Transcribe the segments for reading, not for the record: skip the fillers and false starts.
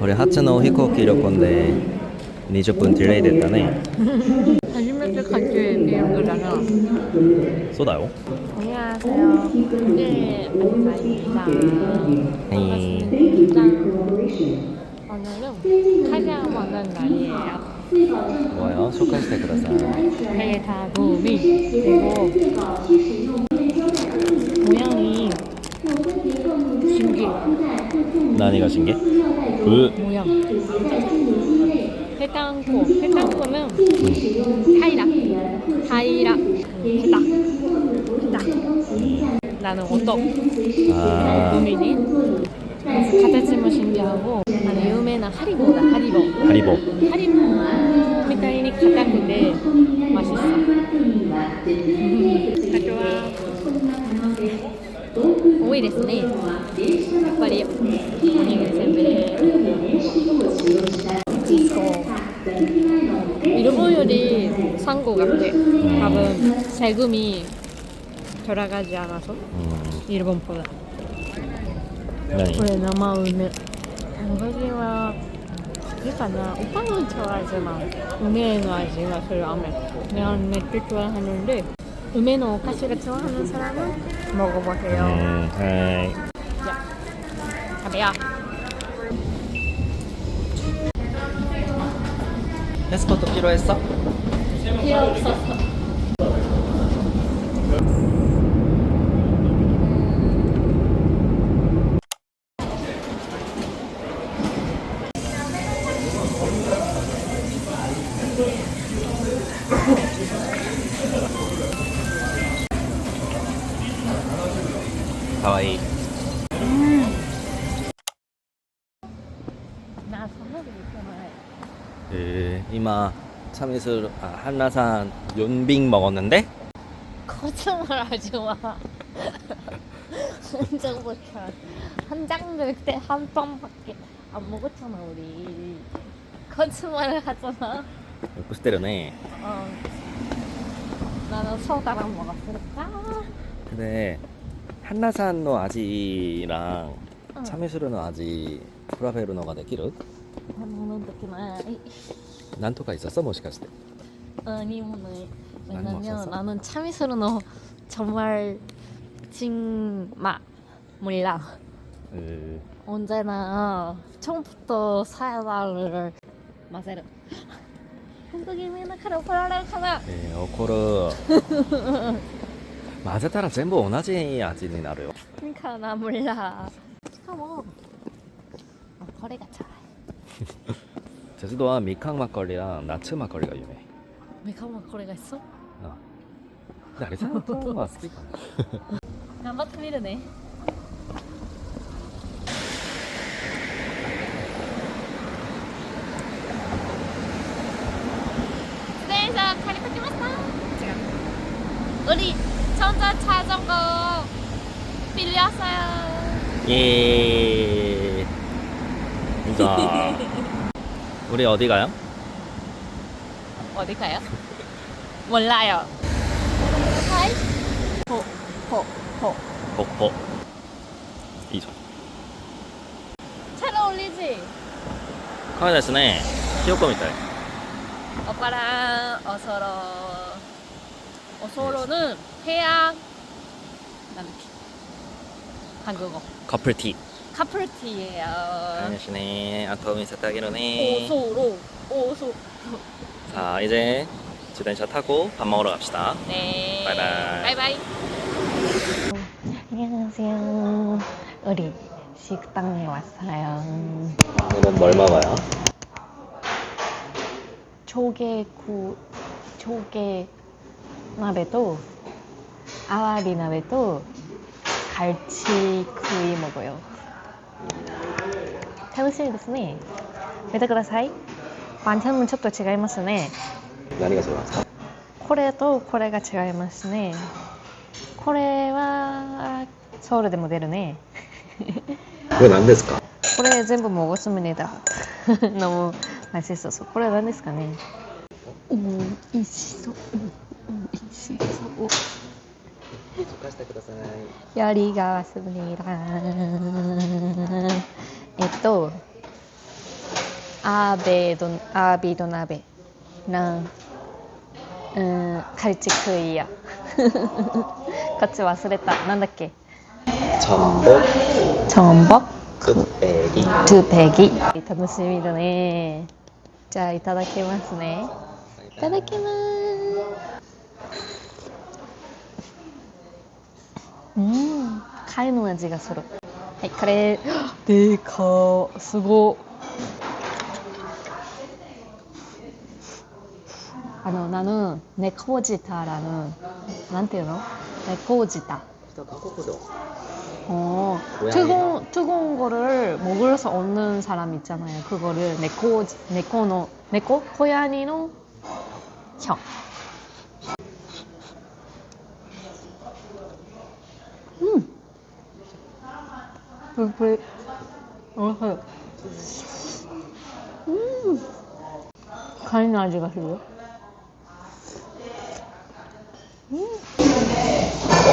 これ初の飛行機旅行で20分ディレイ됐다ね。初めて같이 비행기잖아. そうだよ。 안녕하세요. 네, 아리사입니다. 네. 반갑습니다. 오늘은 카자 먹는 날이에요. 뭐요? 소개시켜ください. 배다구미 그리고 모양이 신기해. 何が신기해? 모양. 해당고는 하이라. 해당. 나는 오떡. 아, 구미니.形も 신기하고 유명한 하리보다 하리보. 하리보. みたいに硬くて맛있어. 가져와. 多いですね。やっぱりおにぎりせんべい。일본 요리 산 거 같아. 답은 세금이 들어가지 않아서 일본보다. 何? これ生梅。私はいいかな. 오빠는 좋아하지만梅の味がする飴. 난 맥주 좋아하는데梅のお菓子が 좋아하는 사람은 먹어보세요. はい. 자, 가세요. 패스포트 필요했어? 필요 없었어. 가와이. 나 선물이 있잖아. 이마 참이슬 한라산 윤빙 먹었는데? 거짓말하지 마. 한 장들 그때 한 번밖에 안 먹었잖아 우리. 거짓말을 하잖아. よくしてるね. 나는 소다랑 먹었을까? 근데 한라산의 아지랑 참이슬의 아지 프라베르노가 できる? 먹는 느낌 아니. なんとか있었어? もしかして? 아니 오늘 많이 왜냐면 먹었어? 나는 참이슬은 정말 찐맛 몰라. 언제나 처음부터 사야다를 마세르. 한국인이나 카라 오라라카나. 怒る. 混ぜたら全部同じ味になるよ. 그러니까 나 몰라. 시카모.これが 잘. 제주도와 미캉 막걸리랑 나츠 막걸리가 유명해. 미캉 막걸리가 있어? 근데 아리사는 와好きかな. 頑張ってみるね. 우리 전자 자전거 빌렸어요. 예. 자, 우리 어디 가요? 어디 가요? 몰라요. 하이. 복포. 이죠. 잘 어울리지? 카메라ですね. 히요코みたい. 오빠랑 어서로는 해양 한국어 커플티. 카플티예요. 아니시네. 아토見せてあげるね. 오소. 자, 이제自転車 타고 밥 먹으러 갑시다. 네. 바이바이. 안녕하세요. 우리 식당에 왔어요. 오늘은 뭘 먹어요? 조개 나베도 아와비 나베도 갈치구이 먹어요. 楽しみですね. 見てください. 반찬은 ちょっと違いますね. 何が違うんですか? これとこれが違いますね. これはソウルでも出るね. これ何ですか? これ全部먹었습니다. 너무 맛있어서. これは何ですかね? 오, 이시소. 요리가 왔습니다. 아비도나베랑 칼치크이야. こっち忘れた。なんだっけ? 전복, 전복, 뚝배기. 두배기. 楽しみだね。じゃあいただきますね。いただきます。貝の味がする。はい、これでかー、すご。나는 네코지타라는 난테요? 네코지타. 뜨거운 거를 먹으면서 얻는 사람 있잖아요. 그거를 네코 고양이의 형. 불. 가는味がする.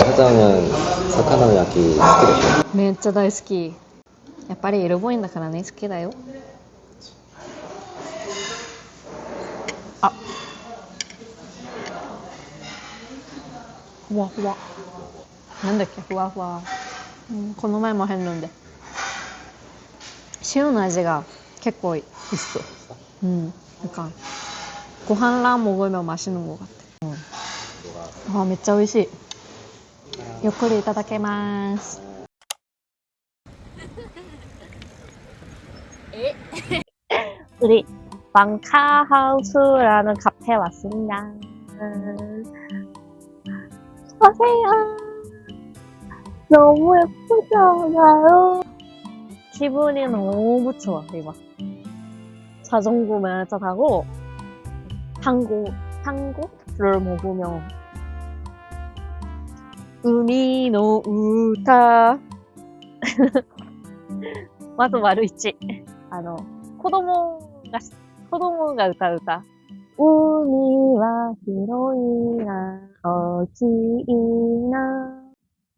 사장은 사카나 야키 好きでしょ? めっちゃ大好き。やっぱりエルボインだからね、好きだよ。あ、ふわふわ。なんだっけ、ふわふわ。この前も했는데塩の味が結構있어。なんかご飯랑 먹으면 맛있는 것 같아。めっちゃ美味しい。ゆっくりいただけます。우리 방카하우스라는 카페에 왔습니다. 어서오세요. 너무 예쁘잖아요. 기분이 너무 좋아. 이거 자전거 면허 타고 탕고를 먹으면 우미의 우타 まず丸一。子供が歌う歌。海は広いな、大きいな。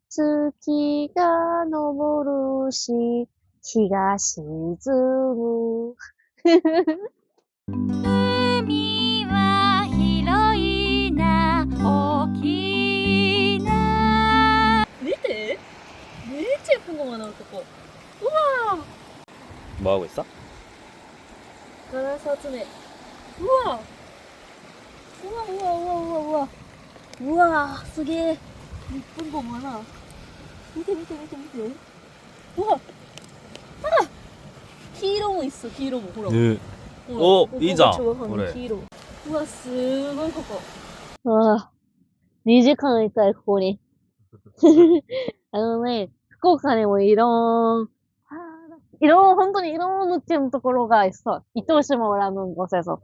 月が昇るし、日が沈む。海は広いな、大きいな。見て、めっちゃ예쁜 거 많아, 그거. 우와! 뭐 하고 있어? 가나 사진에. 우와! 우와. 우와, すげえ. 예쁜 거 많아. 밑에. 우와! 아! 기로모 있어, 기로모. 보라. 네. 이자. 그래. 기로. 우와, すごいここ. 와, 2時間いたい、ここに。ね、福岡にも本当にいろんなところが있어。 糸島라는 곳에서.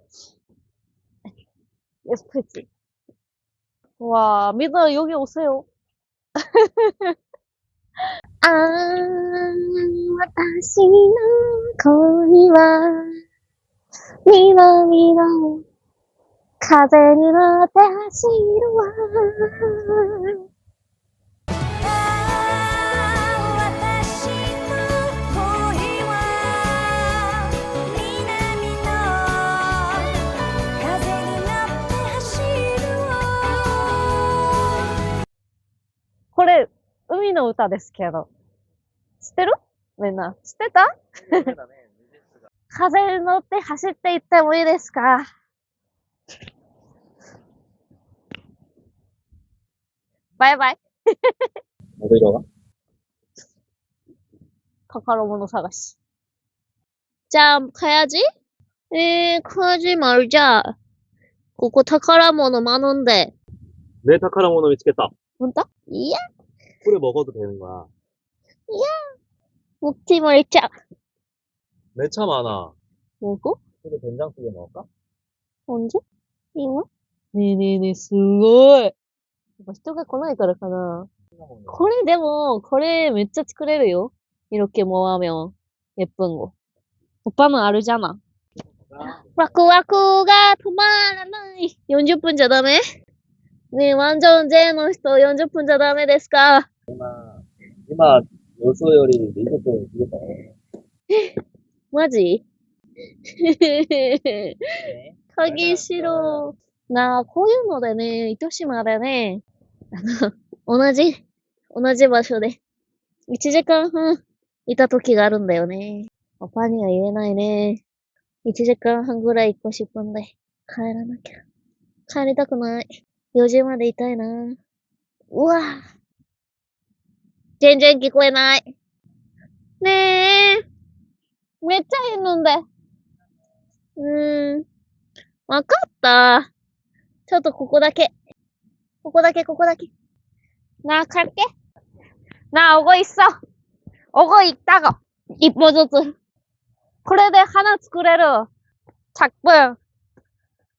예쁘지? 와, 믿어, 여기 오세요. 私の恋は南の風に乗って走るわ。私の恋は南の風に乗って走るわ。これ海の歌ですけど、知ってる？みんな知ってた？風に乗って走っていってもいいですか？バイバイ。 어디로 가? 宝物探し。じゃあ、가야지? 가지 말자. ここ宝物많은데. 내 타카라모노 미치겠다. 진짜? 이야. 꿀에 먹어도 되는 거야. 이야. 먹지 말자. 내 차 많아. 뭐고? 이거 된장찌개 먹을까? 언제? 이거? 네네네, すごい。やっぱ人が来ないからかな。これでも、これめっちゃ作れるよ。이렇게 모으면 예쁜 거. 오빠는 알잖아. 와쿠와쿠가止まらない. 40분 자ダメ? 네, 완전 제の人 40분 자ダメですか?今、予想より20分過ぎたね。マジ? 가기 싫어. 나こういうのでね、糸島でね、同じ、同じ場所で、1時間半いた時があるんだよね。パパには言えないね。1時間半ぐらい1個しっぽんで、帰らなきゃ。帰りたくない。4時までいたいな。うわぁ。全然聞こえない。ねえ。めっちゃいるんだ。わかった。ちょっとここだけ。ここだけ、ここだけ。나 갈게. 나 오고 있어. 오고 있다고. 이뻐졌어. 그래도 하나作れる. 작품.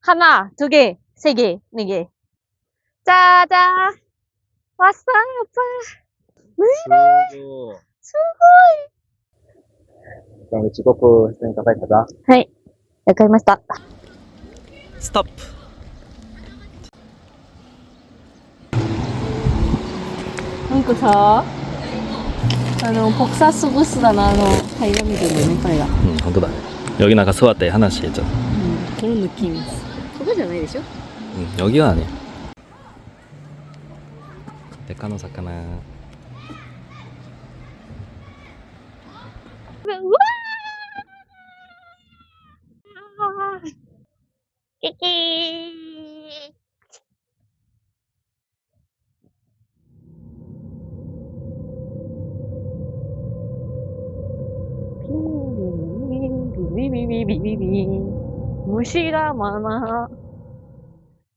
하나, 두 개, 세 개, 네 개. 짜잔. 왔어, 오빠. 수고. 수고이. 그럼 우리 직업부 했으니까 빨리 가자. はい。わかりました。 스톱. 사, 복사수 부스다な 平見てるね、これが。本当だ. 여기 나가座って話해줘. 그런 느낌이었어. 그거じゃないでしょ? 여기가 아니야. 데카노 사카나. 우와! 끼끼. 비비비비비비. 무시가 많아.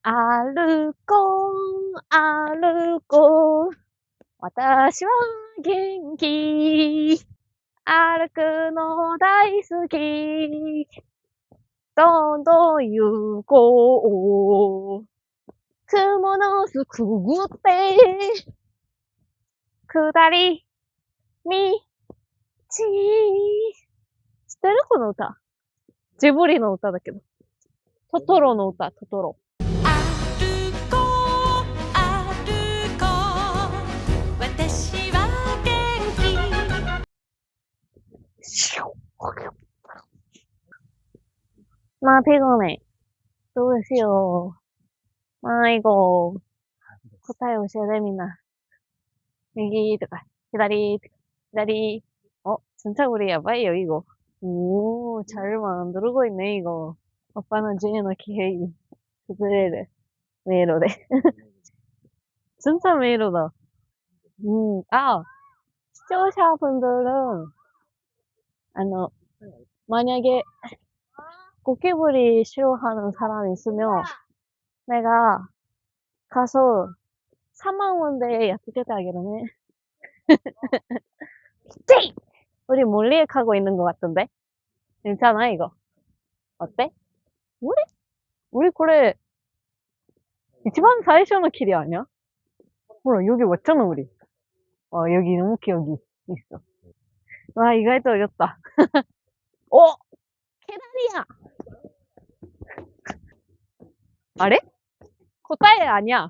歩こう,歩こう. 私は元気。歩くの大好き。どんどん行こう。雲の巣くぐって、下り、道。知ってるこの歌。ジブリの歌だけど。トトロの歌、トトロ。歩こう歩こう私は元気 나 피곤해. 누구시오? 아이고. 코타에 오셔야 됩니다. 여기, 기다리, 기다리. 진짜 우리 야바이요, 이거. 오, 잘 만들고 있네, 이거. 오빠는 지혜의 기획이. 그들의 메로래. 진짜 메로다. 시청자분들은, 만약에, 고기부리 싫어하는 사람이 있으면, 내가 가서 3만 원대에 약속했다기로네. 우리 몰리에 가고 있는 것 같던데? 괜찮아, 이거? 어때? 우리 그래, 이치반 사이쇼의 길이 아니야? 몰라, 여기 왔잖아, 우리. 여기 너무 기억이 있어. 와, 이거 어렵다. 계단이야! あれ答え 아니야.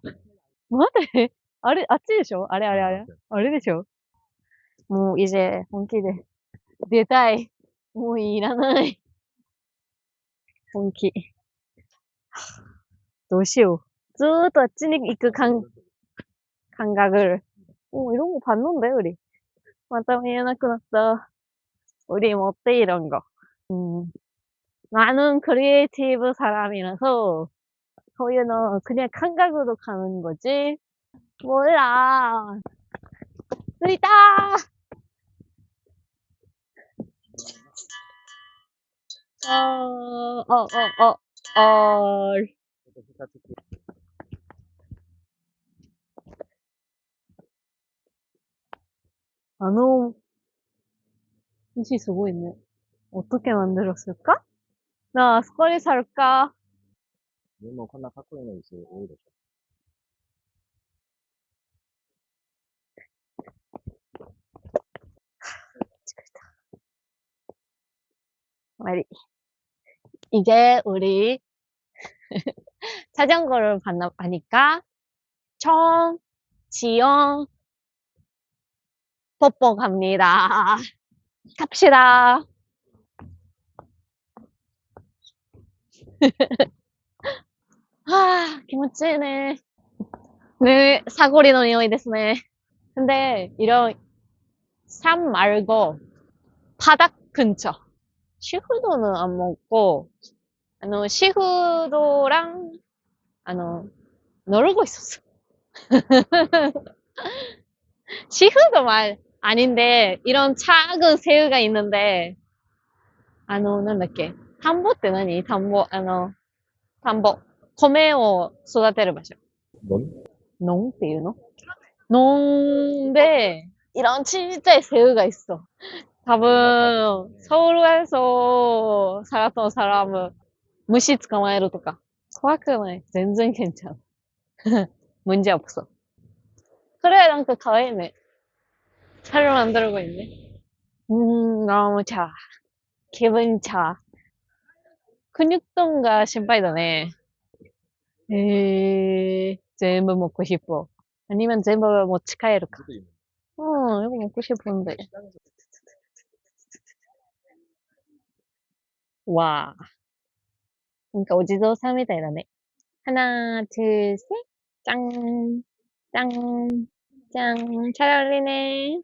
待ってあれあっちでしょあれあれでしょもう이제本気で出たい。もういらない。本気。どうしよう。ずーっとあっちに行く감각을. 이런 거 봤는데, 우리. 맞다,見えなくなった. 우리 뭐 어때, 이런 거. 나는 크리에이티브 사람이라서, 거기는 그냥 감각으로 가는 거지. 몰라. 있다! 이시 すごいね. 어떻게 만들었을까? 나 아스코리 살까? でもこんなかっこいいのに多いでしょ. 말이. 이제 우리 자전거를 하니까 청, 지영, 뽀뽀 갑니다. 갑시다. 気持ちいいね。네, 사거리의匂いですね. 근데 이런 산 말고 바닥 근처. 시후도는 안 먹고, 시후도랑, 놀고 있었어. 시후도 말 아닌데, 이런 작은 새우가 있는데, なんだっけ。田んぼって何田んぼ、田んぼ。米を育てる場所。 넌? 農っていうの農で、이런 진짜 새우가 있어. 多分, 서울에서 살았던 사람은 무시 捕まえるとか. 怖くない. 全然 괜찮아. 문제 없어. 그래,なんか 가위네. 잘 만들고 있네. 너무 좋아. 기분 좋아. 근육통가心配だね. 全部먹고 싶어. 아니면 전부持ち帰るか. 이거 먹고 싶은데. 와. 그러니까 오지도사 みたいだね. 하나, 둘, 셋. 짱. 짱. 짱. 잘 어울리네.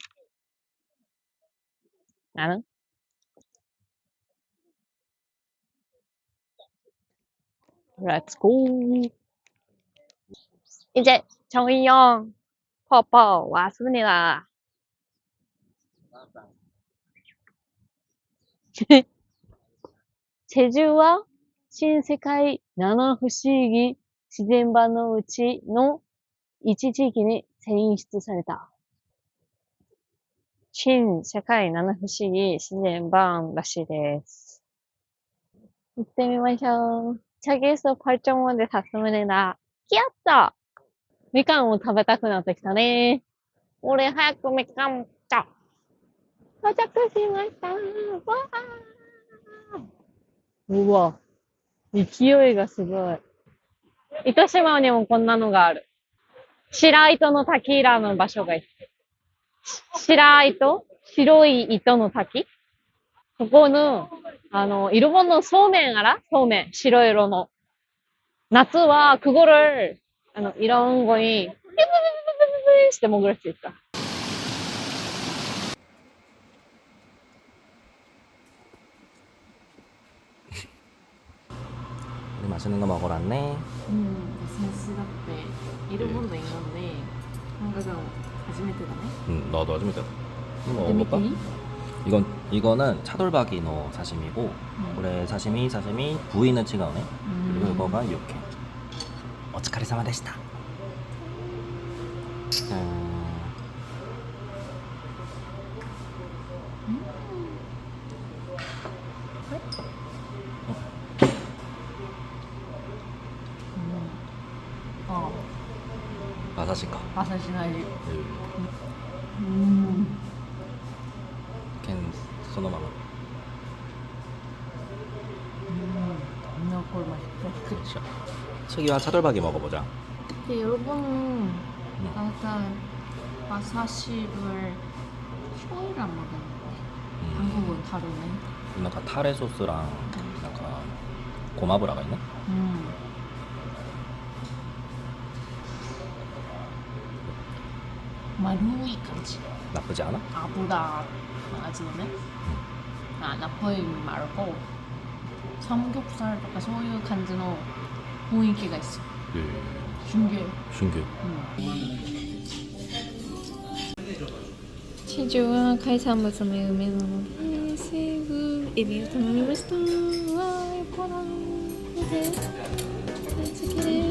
나는? Let's go. 이제 정의영 퍼퍼 왔습니다. 제주와 신세계 七不思議自然版のうちの一時期に選出された。신세계 七不思議自然版らしいです。行ってみましょう。저기에서 발정원에 닿습니다. 귀엽다! 미간食べたくなってきたね. 우리 하얗고 미간 먹자. 도착했습니다. 와! 우와. 勢いがすごい. 糸島にもこんなのがある. 白糸の滝らの場所がいる. 白糸? 白い糸の滝? 그거는, 일본의 소면 알아? 소면. 白色の. 夏は 그거를, 이런 거에, 삐삐삐삐삐삐して먹을 수 있다. 우리 맛있는 거 먹으러 왔네. 先週だって일본도 있는데 한국은 初めてだね. 나도 아주 믿어. 이거 재밌니? 먹어볼까? 이거는 차돌박이노 사시미고, 그래 사시미, 부위는違うね. 그리고 이거가 이렇게. 오츠카레사마 데시타. 마사시카. 馬刺しの味. 걘 소노마마. 너무 맛있어. 그렇죠. 츠기와 차돌박이 먹어보자. 근데 일본은 약간 마사시를 쇼이랑 먹었는데 한국은 다르네. 약간 타레 소스랑 약간 고마브라가 있네. 마루이感じ. 나쁘지 않아? 아보다 나아지네. 나쁘이 말고 삼겹살 とかそういう感じの雰囲気が있어. 신기해. 신기해. 치즈와海産物の有名なので西武エビを頼みました。わー、こらんで、大好きです。